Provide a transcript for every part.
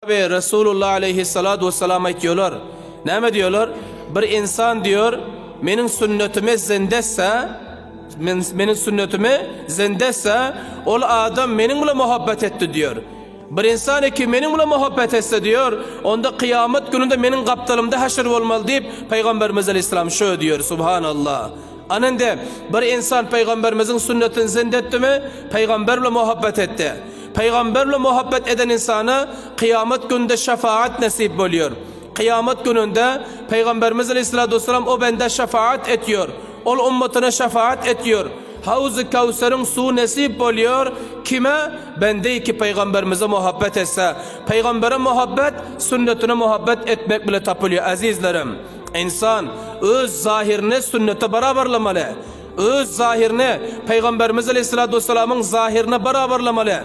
Ve Resulullah aleyhissalatu vesselam diyorlar. Ne diyorlar? Bir insan diyor, benim sünnetime zindesse, benim sünnetime zindesse, ol adam benimle muhabbet etti diyor. Bir insan ki benimle muhabbet etse diyor, onda kıyamet gününde benim kaptalımda haşr olmalı deyip Peygamberimiz aleyhisselam şöyle diyor. Subhanallah. Anında bir insan Peygamberimizin sünnetini zindetti mi? Peygamberle muhabbet etti. Peygamberle muhabbet eden insana kıyamet gününde şefaat nasip oluyor. Kıyamet gününde Peygamberimiz Aleyhisselatü Vesselam o bende şefaat ediyor. O ümmetine şefaat ediyor. Havz-ı Kevser'in su nasip oluyor. Kime? Bende ki Peygamberimize muhabbet etse. Peygambere muhabbet, sünnetine muhabbet etmek bile tapılıyor azizlerim. İnsan öz zahirine sünnete beraberlamalı. Öz zahirine Peygamberimiz Aleyhisselatü Vesselam'ın zahirine beraberlamalı.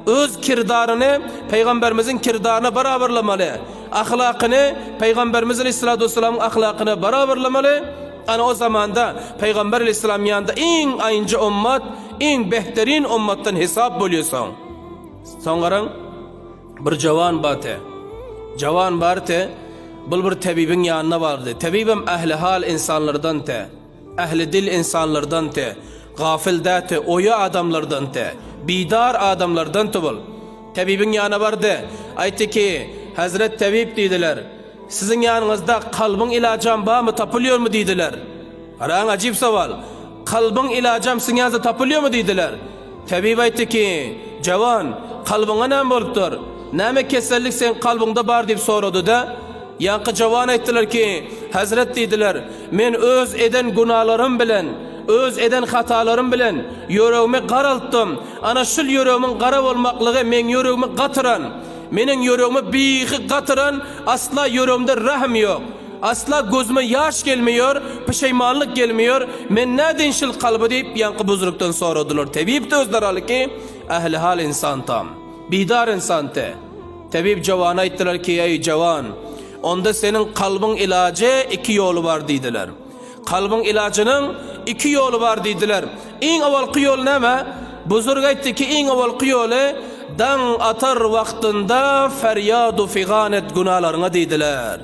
Öz kirdarını Peygamberimizin kirdarına beraberlamalı. Ahlakını Peygamberimiz Aleyhisselatü Vesselam'ın ahlakına beraberlamalı. Ana o zamanda Peygamber Aleyhisselam yanında en ayınca ümmet, en behterin ümmetten hesap buluyorsun. Sonra bir cavan batı. Cavan batı bir tabibin yanına vardı. Tabibim ehli hal insanlardan te. Ehli dil insanlardan te. Gafil te, oya adamlardan te. Bidar adamlardan te bul. Tabibin yanına vardı. Aytti ki Hazret Tabib dediler. Sizin yanınızda kalbin ilacım var mı, tapılıyor mu dediler. Aran acip saval. Kalbin ilacım sizin yanınızda tapılıyor mu dediler. Tabib aytti ki cavan kalbine ne oluptur? Neme kesellik sen kalbinde var deyip sorudu da. Yankı cavan ettiler ki Hazret dediler, men öz eden günahlarım bilen, öz eden hatalarım bilen yüreğimi qaralttım. Ana şul yüreğimin qara olmaklığı men yüreğimi qatıran, menin yüreğimi bihi qatıran, asla yüreğimde rahm yok. Asla gözüme yaş gelmiyor, pişeymanlık gelmiyor. Men ne şul kalbi deyip yankı buzuruktan sorudular. Tabib de özler alı ki ehli hal insan tam, bidar insan te. Tabib cavana ettiler ki ey cavan, onda senin kalbin ilacı iki yolu var dediler. Kalbin ilacının iki yolu var dediler. En evvelki yol neme? Buzurg etti ki en evvelki yolu dan atar vaktinde feryadu figanet günahlarına dediler.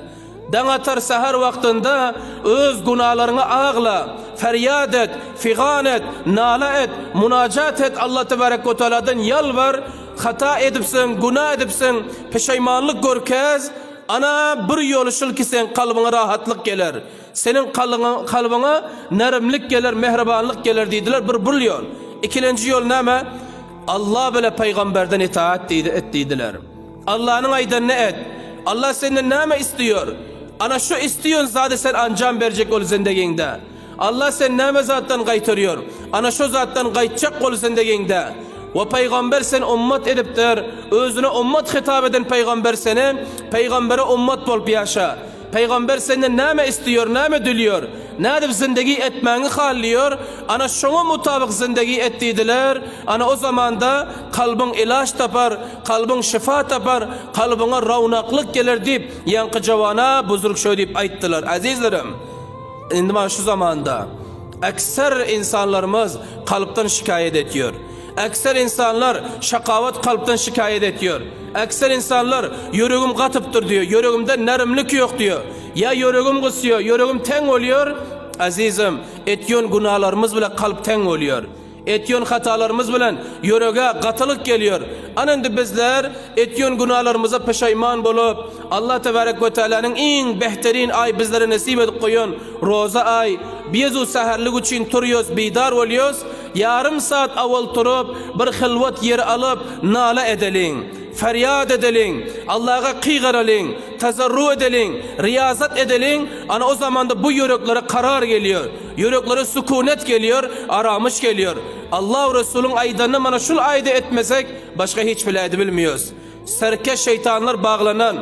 Dan atar seher vaktinde öz günahlarına ağla, feryat et, figanet, nala et, münacat et, Allah Tebarek ve Teala'dan yalvar, hata edipsin, günah edipsin, peşeymanlık görkez. Ana bir yolu şul ki sen kalbine rahatlık gelir. Senin kalbine nerimlik gelir, mehribanlık gelir dediler. Bir yol. İkinci yol neme? Allah bile peygamberden itaat et dediler. Allah'ın aydanını et. Allah senden neme istiyor? Ana şu istiyorsun zaten sen ancam verecek ol zindeginde. Allah sen neme zattan kaytırıyor? Ana şu zattan kaytacak ol zindeginde. Ve peygamber sen ummet ediptir. Özüne ummet hitap eden peygamber seni, peygambere ummet bolup yaşa. Peygamber senden neme istiyor, neme diliyor? Ne edip zindagi etmeni halliyor? Ana şuna mutabık zindagi ettidiler. Ana o zamanda kalbin ilaç tapar, kalbin şifa tapar, kalbine ravnaklık gelir deyip yankı cavana buzuruk şöyle deyip ayttılar. Azizlerim, şimdi şu zamanda ekser insanlarımız kalpten şikayet ediyor. Ekser insanlar şakavat kalpten şikayet ediyor. Ekser insanlar yüreğim katıptır diyor. Yüreğimde nerimlik yok diyor. Ya yüreğim kısıyor, yüreğim ten oluyor. Azizim, etyon günahlarımız bile kalp ten oluyor. Etyon hatalarımız bilen yüreğe katılık geliyor. Anında bizler etyon günahlarımıza peşayman bulup Allah Tebarek ve Teala'nın en behterin ay bizlere nasip edip koyun. Roza ay, bizu seherlik için turuyoruz, bidar oluyoruz. Yarım saat avval turup bir hilvat yer alıp nala edelim. Feryat edelim, Allah'a kıygaralım, tazarru edelim, riyazat edelim. Ana o zamanda bu yüreklere karar geliyor. Yüreklere sükunet geliyor, aramış geliyor. Allah Resulü'nün aydanını bana şul ayda etmesek başka hiçbir ayda bilmiyoruz. Serkeş şeytanlar bağlanan,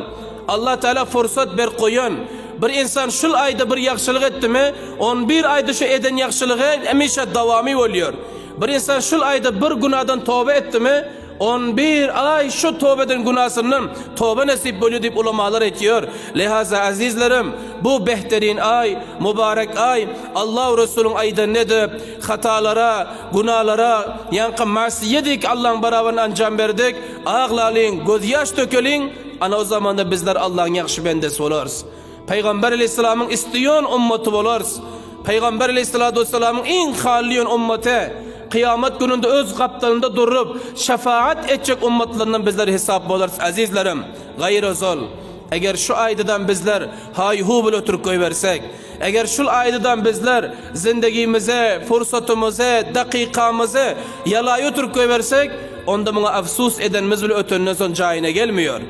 Allah Teala fırsat ber koyun. Bir insan şul ayda bir yakşılık etti mi 11 ayda şu eden yakşılığı emişe devamı oluyor. Bir insan şul ayda bir günahdan tövbe etti mi 11 ay şu tövbeden günahsının tövbe nasip buluyor deyip ulamalar ediyor. Lihaza azizlerim, bu behterin ay, mübarek ay, Allah Resulü'nün aydan nedir? Hatalara, günahlara, yankı masiyedik Allah'ın beraberine ancam verdik. Ağlalın, gözyaş dökülün. ana o zaman da bizler Allah'ın yakşı bendesi oluruz. Peygamber aleyhisselamın isteyen ümmeti oluruz. Peygamber aleyhissalatu vesselamın en haliyon ümmeti kıyamet gününde öz kaptanında durup şefaat edecek ümmetlerinden bizler hesap oluruz azizlerim. Gayrı zol. Eğer şu aydıdan bizler hayhu bile oturup koyversek, eğer şu aydıdan bizler zindagimize, fırsatımıza, dakikamızı yalayı oturup koyversek, onda buna afsus edenimiz bile ötönünden son cayine gelmiyor.